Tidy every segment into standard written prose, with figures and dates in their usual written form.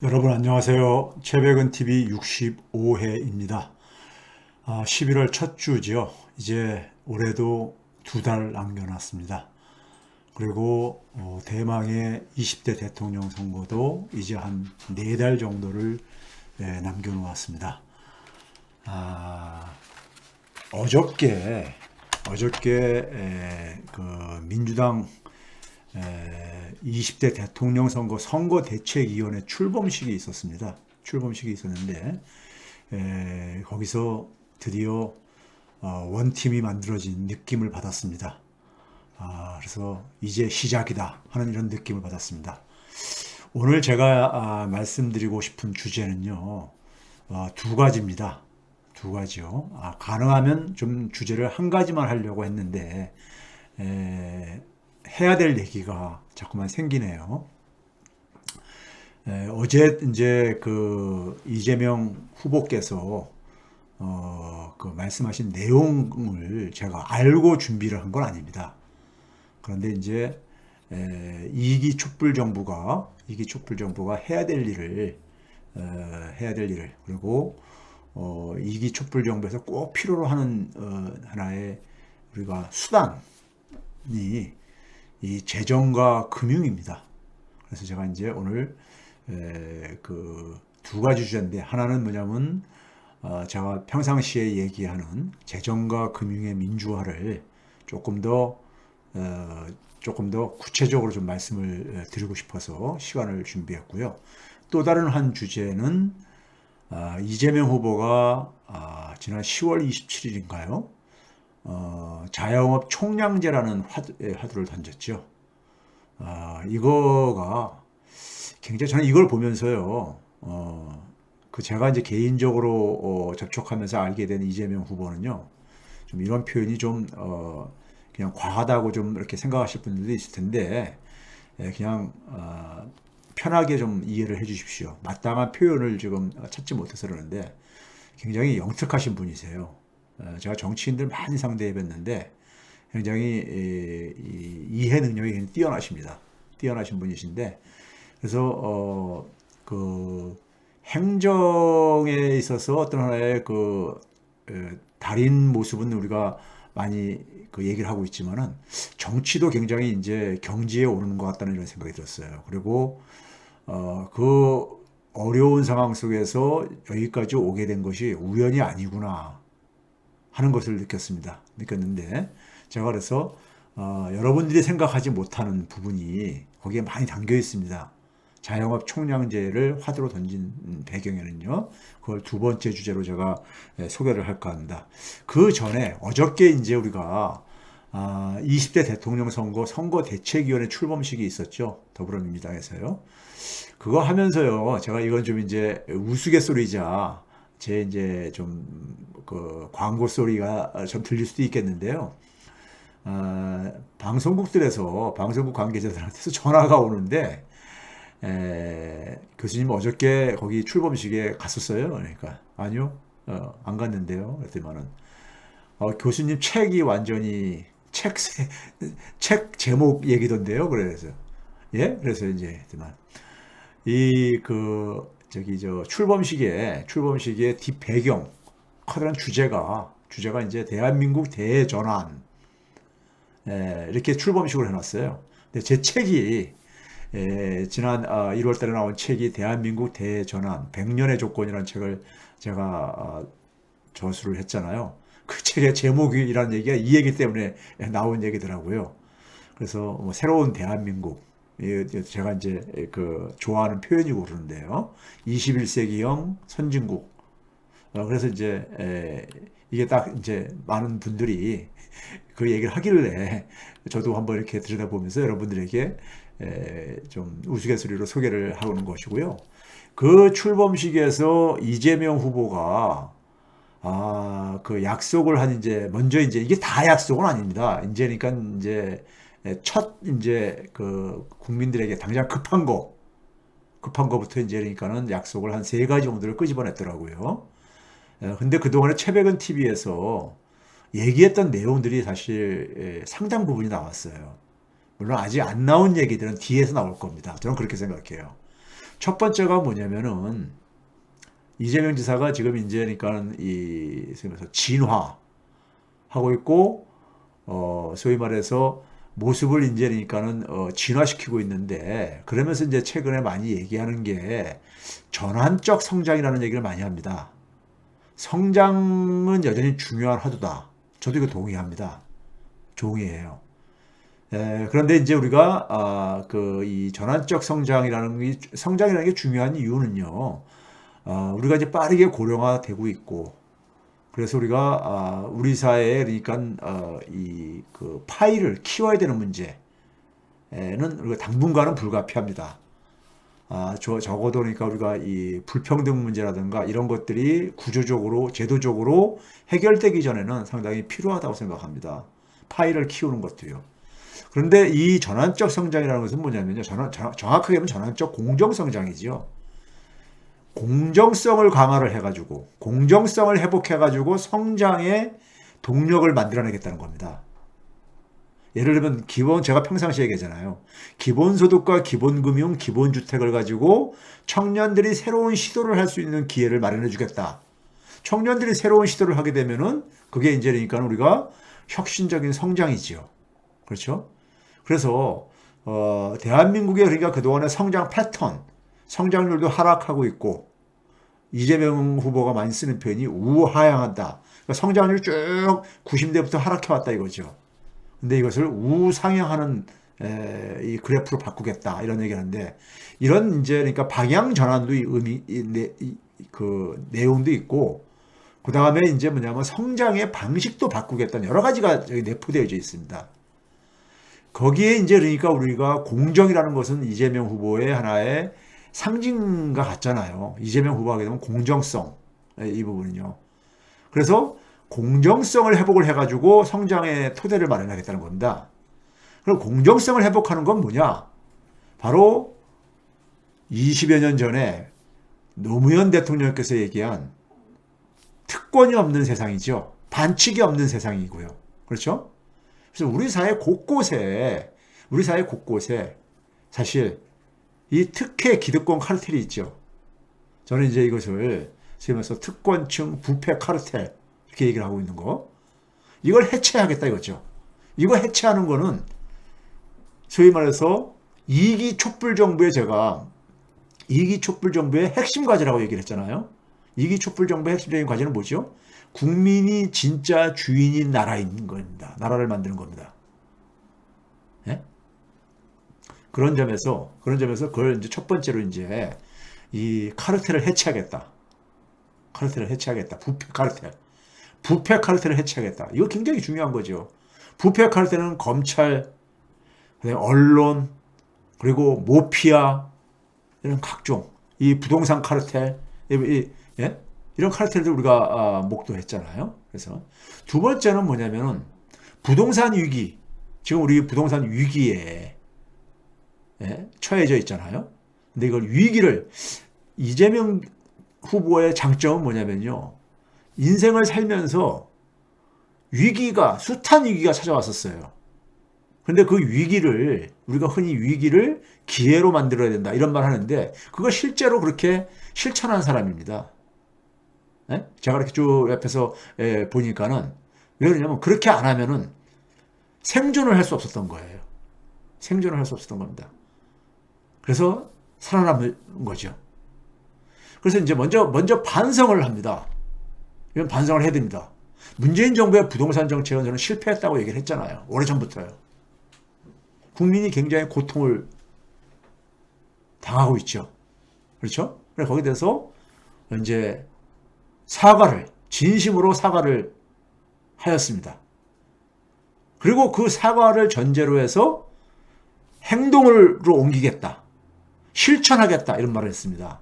여러분 안녕하세요. 최백은 TV 65회입니다. 11월 첫 주죠. 이제 올해도 2달 남겨놨습니다. 그리고 대망의 20대 대통령 선거도 이제 한 4달 정도를 남겨놓았습니다. 아, 어저께 그 민주당 20대 대통령 선거 대책위원회 출범식이 있었습니다. 출범식이 있었는데 거기서 드디어 원팀이 만들어진 느낌을 받았습니다. 그래서 이제 시작이다 하는 이런 느낌을 받았습니다. 오늘 제가 말씀드리고 싶은 주제는요, 두 가지입니다. 두 가지요. 가능하면 좀 주제를 한 가지만 하려고 했는데 해야 될 얘기가 자꾸만 생기네요. 어제 이제 그 이재명 후보께서 그 말씀하신 내용을 제가 알고 준비를 한 건 아닙니다. 그런데 이제 이기 촛불 정부가 해야 될 일을 그리고 이기 촛불 정부에서 꼭 필요로 하는 하나의 우리가 수단이 이 재정과 금융입니다. 그래서 제가 이제 오늘 그 두 가지 주제인데 하나는 뭐냐면 제가 평상시에 얘기하는 재정과 금융의 민주화를 조금 더 조금 더 구체적으로 좀 말씀을 드리고 싶어서 시간을 준비했고요. 또 다른 한 주제는 이재명 후보가 지난 10월 27일인가요? 자영업 총량제라는 화두를 던졌죠. 이거가 굉장히 저는 이걸 보면서요. 그 제가 이제 개인적으로 접촉하면서 알게 된 이재명 후보는요. 좀 이런 표현이 좀 그냥 과하다고 좀 이렇게 생각하실 분들도 있을 텐데 그냥 편하게 좀 이해를 해주십시오. 마땅한 표현을 지금 찾지 못해서 그러는데 굉장히 영특하신 분이세요. 제가 정치인들 많이 상대해봤는데 굉장히 이해 능력이 굉장히 뛰어나십니다. 뛰어나신 분이신데 그래서 그 행정에 있어서 어떤 하나의 그 달인 모습은 우리가 많이 그 얘기를 하고 있지만은 정치도 굉장히 이제 경지에 오르는 것 같다는 이런 생각이 들었어요. 그리고 그 어려운 상황 속에서 여기까지 오게 된 것이 우연이 아니구나 하는 것을 느꼈는데 제가 그래서 여러분들이 생각하지 못하는 부분이 거기에 많이 담겨 있습니다. 자영업 총량제를 화두로 던진 배경에는요. 그걸 두 번째 주제로 제가 소개를 할까 합니다. 그 전에 어저께 이제 우리가 20대 대통령 선거 대책위원회 출범식이 있었죠. 더불어민주당에서요. 그거 하면서요. 제가 이건 좀 이제 우스갯소리자 제 이제 좀 그 광고 소리가 좀 들릴 수도 있겠는데요. 방송국들에서 방송국 관계자들한테서 전화가 오는데 교수님 어저께 거기 출범식에 갔었어요? 그러니까 아니요, 안 갔는데요. 그랬더니만은 교수님 책이 완전히 책 제목 얘기던데요. 그래서 예, 그래서 이제 했더만 이 그 저기 저 출범식의 뒷배경 커다란 주제가 이제 대한민국 대전환 이렇게 출범식을 해놨어요. 근데 제 책이 지난 1월 달에 나온 책이 대한민국 대전환 100년의 조건이라는 책을 제가 저술을 했잖아요. 그 책의 제목이라는 얘기가 이 얘기 때문에 나온 얘기더라고요. 그래서 뭐 새로운 대한민국 제가 이제 그 좋아하는 표현이고 그러는데요. 21세기형 선진국. 그래서 이제 이게 딱 이제 많은 분들이 그 얘기를 하길래 저도 한번 이렇게 들여다보면서 여러분들에게 좀 우스갯소리로 소개를 하는 것이고요. 그 출범식에서 이재명 후보가 그 약속을 한 이제 먼저 이제 이게 다 약속은 아닙니다. 이제니까 이제 첫 이제 그 국민들에게 당장 급한 거부터 이제 그러니까는 약속을 한 세 가지 정도를 끄집어냈더라고요. 근데 그동안에 최백은 TV에서 얘기했던 내용들이 사실 상당 부분이 나왔어요. 물론 아직 안 나온 얘기들은 뒤에서 나올 겁니다. 저는 그렇게 생각해요. 첫 번째가 뭐냐면은 이재명 지사가 지금 이제 그러니까 이 진화하고 있고 소위 말해서 모습을 이제 그러니까는 진화시키고 있는데 그러면서 이제 최근에 많이 얘기하는 게 전환적 성장이라는 얘기를 많이 합니다. 성장은 여전히 중요한 화두다. 저도 이거 동의합니다. 동의해요. 그런데 이제 우리가 이 전환적 성장이라는 게 중요한 이유는요. 우리가 이제 빠르게 고령화되고 있고 그래서 우리가 우리 사회에 그러니까 이 그 파이를 키워야 되는 문제는 우리가 당분간은 불가피합니다. 적어도 그러니까 우리가 이 불평등 문제라든가 이런 것들이 구조적으로 제도적으로 해결되기 전에는 상당히 필요하다고 생각합니다. 파이를 키우는 것도요. 그런데 이 전환적 성장이라는 것은 뭐냐면요. 정확하게 하면 전환적 공정성장이지요. 공정성을 강화를 해가지고 공정성을 회복해가지고 성장의 동력을 만들어내겠다는 겁니다. 예를 들면 제가 평상시에 얘기하잖아요. 기본소득과 기본금융, 기본주택을 가지고 청년들이 새로운 시도를 할 수 있는 기회를 마련해 주겠다. 청년들이 새로운 시도를 하게 되면은 그게 이제 그러니까 우리가 혁신적인 성장이지요. 그렇죠? 그래서 대한민국의 그러니까 그동안의 성장 패턴, 성장률도 하락하고 있고 이재명 후보가 많이 쓰는 표현이 우하향한다. 그러니까 성장률이 쭉 90대부터 하락해왔다 이거죠. 근데 이것을 우상향하는 이 그래프로 바꾸겠다 이런 얘기하는데 이런 이제 그러니까 방향 전환도 그 내용도 있고 그 다음에 이제 뭐냐면 성장의 방식도 바꾸겠다는 여러 가지가 여기 내포되어 있습니다. 거기에 이제 그러니까 우리가 공정이라는 것은 이재명 후보의 하나의 상징과 같잖아요. 이재명 후보가 하게 되면 공정성 이 부분은요. 그래서 공정성을 회복을 해가지고 성장의 토대를 마련하겠다는 겁니다. 그럼 공정성을 회복하는 건 뭐냐? 바로 20여 년 전에 노무현 대통령께서 얘기한 특권이 없는 세상이죠. 반칙이 없는 세상이고요. 그렇죠? 그래서 우리 사회 곳곳에 사실 이 특혜 기득권 카르텔이 있죠. 저는 이제 이것을 쓰면서 특권층 부패 카르텔 이렇게 얘기를 하고 있는 거. 이걸 해체하겠다 이거죠. 이거 해체하는 거는 소위 말해서 이기 촛불 정부의 핵심 과제라고 얘기를 했잖아요. 이기 촛불 정부의 핵심적인 과제는 뭐죠? 국민이 진짜 주인인 나라인 겁니다. 나라를 만드는 겁니다. 네? 그런 점에서 그걸 이제 첫 번째로 이제 이 카르텔을 해체하겠다. 부패 카르텔을 해체하겠다. 이거 굉장히 중요한 거죠. 부패 카르텔은 검찰, 언론, 그리고 모피아 이런 각종 이 부동산 카르텔, 이런 카르텔들 우리가 목도했잖아요. 그래서 두 번째는 뭐냐면은 부동산 위기. 지금 우리 부동산 위기에 처해져 있잖아요. 근데 이걸 위기를 이재명 후보의 장점은 뭐냐면요. 인생을 살면서 숱한 위기가 찾아왔었어요. 근데 그 위기를 우리가 흔히 위기를 기회로 만들어야 된다 이런 말 하는데 그걸 실제로 그렇게 실천한 사람입니다. 제가 이렇게 쭉 옆에서 보니까는 왜 그러냐면 그렇게 안 하면은 생존을 할 수 없었던 거예요. 생존을 할 수 없었던 겁니다. 그래서 살아남은 거죠. 그래서 이제 먼저 반성을 합니다. 이건 반성을 해야 됩니다. 문재인 정부의 부동산 정책은 저는 실패했다고 얘기를 했잖아요. 오래전부터요. 국민이 굉장히 고통을 당하고 있죠. 그렇죠? 그래서 거기에 대해서 이제 진심으로 사과를 하였습니다. 그리고 그 사과를 전제로 해서 행동으로 옮기겠다. 실천하겠다. 이런 말을 했습니다.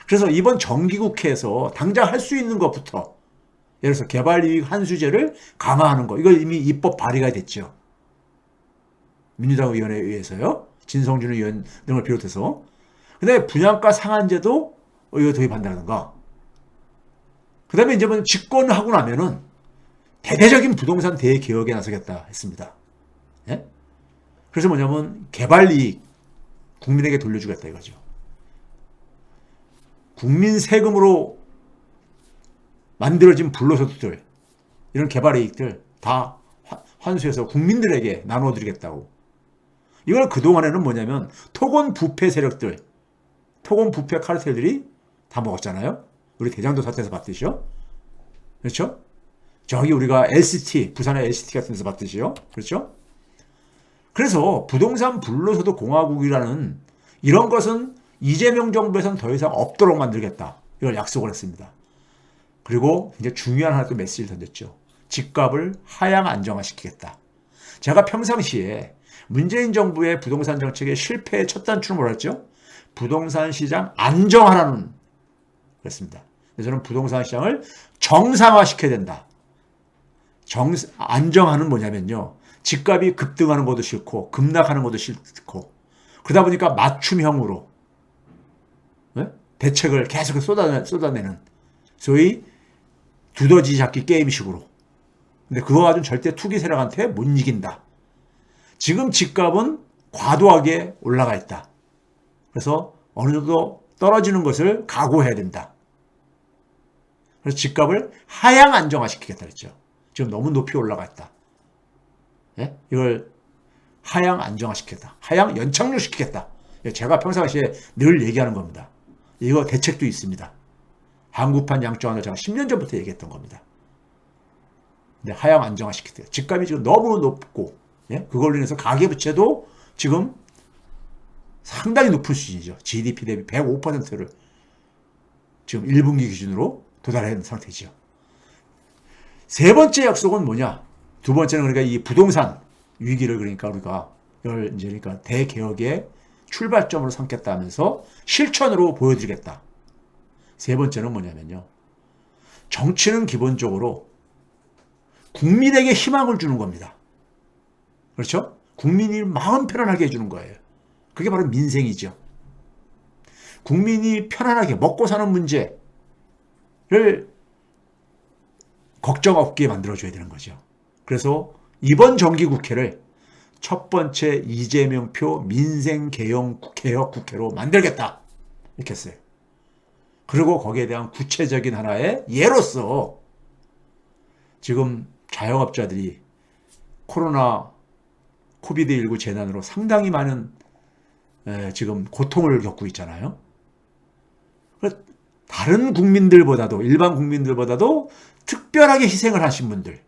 그래서 이번 정기국회에서 당장 할 수 있는 것부터 예를 들어서 개발이익 환수제를 강화하는 거. 이거 이미 입법 발의가 됐죠. 민주당 의원에 의해서요. 진성준 의원 등을 비롯해서. 근데 분양가 상한제도 이거 도입한다든가. 그 다음에 이제 집권하고 나면은 대대적인 부동산 대개혁에 나서겠다 했습니다. 예? 그래서 뭐냐면 개발이익 국민에게 돌려주겠다 이거죠. 국민 세금으로 만들어진 불로소득들, 이런 개발 이익들 다 환수해서 국민들에게 나눠드리겠다고. 이걸 그동안에는 뭐냐면 토건 부패 세력들, 토건 부패 카르텔들이 다 먹었잖아요. 우리 대장도 사태에서 봤듯이요. 그렇죠? 저기 우리가 LCT, 부산의 LCT 같은 데서 봤듯이요. 그렇죠? 그래서 부동산 불로소득 공화국이라는 이런 것은 이재명 정부에서는 더 이상 없도록 만들겠다. 이걸 약속을 했습니다. 그리고 이제 중요한 하나 또 메시지를 던졌죠. 집값을 하향 안정화시키겠다. 제가 평상시에 문재인 정부의 부동산 정책의 실패의 첫 단추는 뭐랬죠? 부동산 시장 안정화라는 그랬습니다. 그래서 저는 부동산 시장을 정상화시켜야 된다. 안정화는 뭐냐면요. 집값이 급등하는 것도 싫고 급락하는 것도 싫고 그러다 보니까 맞춤형으로 대책을 계속 쏟아내는 소위 두더지 잡기 게임식으로. 근데 그거 가지고는 절대 투기 세력한테 못 이긴다. 지금 집값은 과도하게 올라가 있다. 그래서 어느 정도 떨어지는 것을 각오해야 된다. 그래서 집값을 하향 안정화시키겠다 그랬죠. 지금 너무 높이 올라가 있다. 예? 이걸 하향 안정화시키겠다. 하향 연착륙시키겠다. 제가 평상시에 늘 얘기하는 겁니다. 이거 대책도 있습니다. 한국판 양쪽안을 제가 10년 전부터 얘기했던 겁니다. 근데 하향 안정화시키겠다. 집값이 지금 너무 높고 그걸로 인해서 가계부채도 지금 상당히 높은 수준이죠. GDP 대비 105%를 지금 1분기 기준으로 도달한 상태죠. 세 번째 약속은 뭐냐? 두 번째는 그러니까 이 부동산 위기를 그러니까 우리가 이걸 이제 그러니까 대개혁의 출발점으로 삼겠다 하면서 실천으로 보여드리겠다. 세 번째는 뭐냐면요. 정치는 기본적으로 국민에게 희망을 주는 겁니다. 그렇죠? 국민이 마음 편안하게 해주는 거예요. 그게 바로 민생이죠. 국민이 편안하게 먹고 사는 문제를 걱정 없게 만들어줘야 되는 거죠. 그래서 이번 정기국회를 첫 번째 이재명표 민생개혁 국회로 만들겠다. 이렇게 했어요. 그리고 거기에 대한 구체적인 하나의 예로서 지금 자영업자들이 코비드19 재난으로 상당히 많은 지금 고통을 겪고 있잖아요. 다른 국민들보다도 일반 국민들보다도 특별하게 희생을 하신 분들,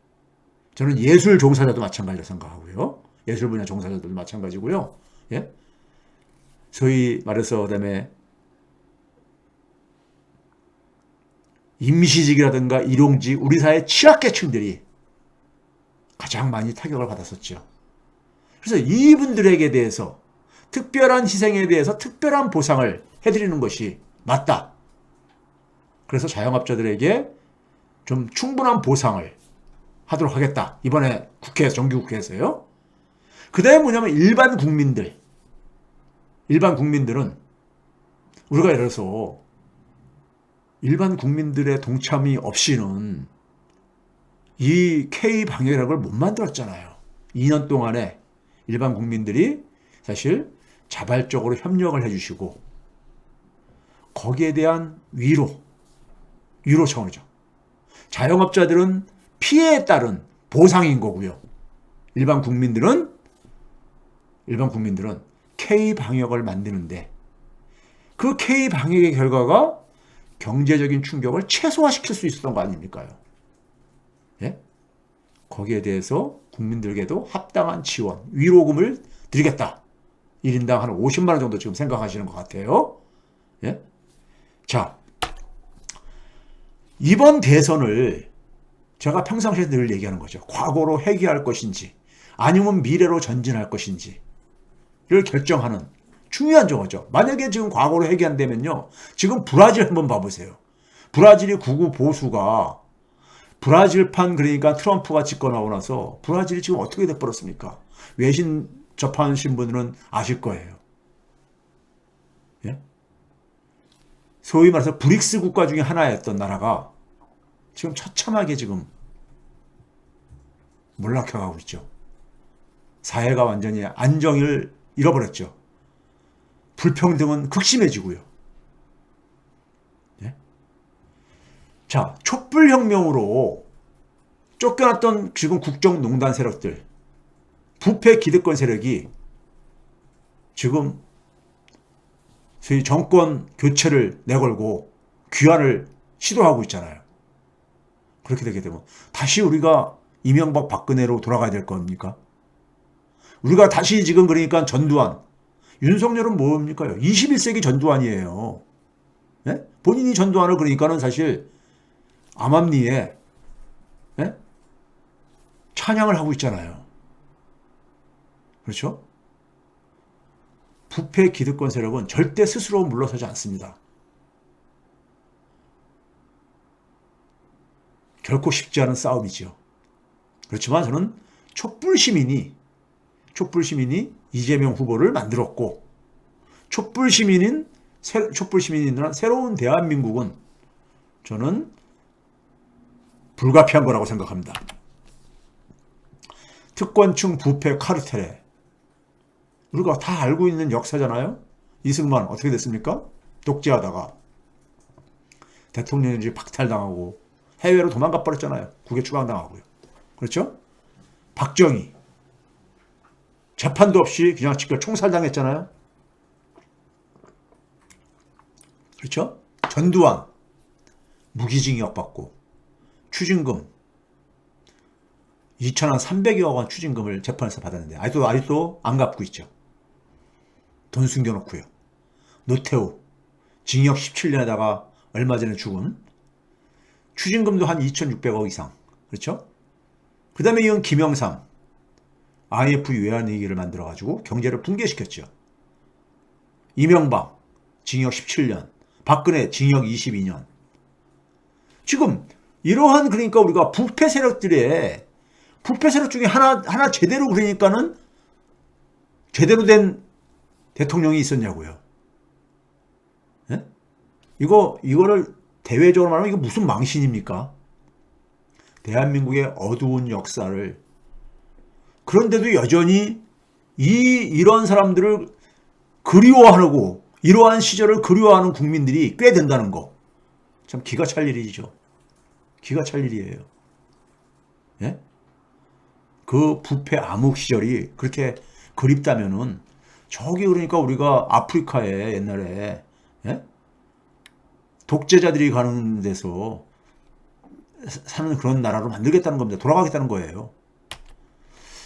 저는 예술 종사자도 마찬가지로 생각하고요. 예술 분야 종사자들도 마찬가지고요. 예? 소위 말해서 그다음에 임시직이라든가 일용직, 우리 사회 취약계층들이 가장 많이 타격을 받았었죠. 그래서 이분들에게 대해서 특별한 희생에 대해서 특별한 보상을 해드리는 것이 맞다. 그래서 자영업자들에게 좀 충분한 보상을 하도록 하겠다. 이번에 정기국회에서요. 그 다음에 뭐냐면 일반 국민들은 우리가 예를 들어서 일반 국민들의 동참이 없이는 이 K방역이라는 걸 못 만들었잖아요. 2년 동안에 일반 국민들이 사실 자발적으로 협력을 해주시고 거기에 대한 위로 차원이죠. 자영업자들은 피해에 따른 보상인 거고요. 일반 국민들은 K방역을 만드는데 그 K방역의 결과가 경제적인 충격을 최소화시킬 수 있었던 거 아닙니까요? 예? 거기에 대해서 국민들에게도 합당한 지원, 위로금을 드리겠다. 1인당 한 50만 원 정도 지금 생각하시는 것 같아요. 예? 자, 이번 대선을 제가 평상시에 늘 얘기하는 거죠. 과거로 회귀할 것인지 아니면 미래로 전진할 것인지를 결정하는 중요한 정어죠. 만약에 지금 과거로 회귀한다면요. 지금 브라질 한번 봐보세요. 브라질이 극우 보수가 브라질판 그러니까 트럼프가 집권하고 나서 브라질이 지금 어떻게 돼버렸습니까? 외신 접하신 분들은 아실 거예요. 예? 소위 말해서 브릭스 국가 중에 하나였던 나라가 지금 처참하게 지금 몰락해가고 있죠. 사회가 완전히 안정을 잃어버렸죠. 불평등은 극심해지고요. 자, 촛불혁명으로 쫓겨났던 지금 국정농단 세력들, 부패 기득권 세력이 지금 소위 정권 교체를 내걸고 귀환을 시도하고 있잖아요. 그렇게 되게 되면 다시 우리가 이명박 박근혜로 돌아가야 될 겁니까? 우리가 다시 지금 그러니까 전두환, 윤석열은 뭡니까? 21세기 전두환이에요. 네? 본인이 전두환을 그러니까는 사실 암암리에 네? 찬양을 하고 있잖아요. 그렇죠? 부패 기득권 세력은 절대 스스로 물러서지 않습니다. 결코 쉽지 않은 싸움이죠. 그렇지만 저는 촛불 시민이 이재명 후보를 만들었고, 촛불 시민인 새로운 대한민국은 저는 불가피한 거라고 생각합니다. 특권층 부패 카르텔에 우리가 다 알고 있는 역사잖아요. 이승만 어떻게 됐습니까? 독재하다가 대통령이 박탈당하고 해외로 도망가 버렸잖아요. 국외 추방당하고요. 그렇죠? 박정희 재판도 없이 그냥 직접 총살당했잖아요. 그렇죠? 전두환 무기징역 받고 추징금 2천원 300여억 원 추징금을 재판에서 받았는데 아직도 안 갚고 있죠. 돈 숨겨놓고요. 노태우 징역 17년에다가 얼마 전에 죽은 추징금도 한 2,600억 이상. 그렇죠? 그 다음에 이은 김영삼 IF 외환 위기를 만들어가지고 경제를 붕괴시켰죠. 이명박 징역 17년, 박근혜 징역 22년. 지금 이러한 그러니까 우리가 부패 세력 중에 하나 제대로 그러니까는 제대로 된 대통령이 있었냐고요. 예? 이거를 대외적으로 말하면 이거 무슨 망신입니까? 대한민국의 어두운 역사를 그런데도 여전히 이런 사람들을 그리워하고 이러한 시절을 그리워하는 국민들이 꽤 된다는 거. 참 기가 찰 일이죠. 기가 찰 일이에요. 예? 그 부패 암흑 시절이 그렇게 그립다면은 저기 그러니까 우리가 아프리카에 옛날에 예? 독재자들이 가는 데서 사는 그런 나라로 만들겠다는 겁니다. 돌아가겠다는 거예요.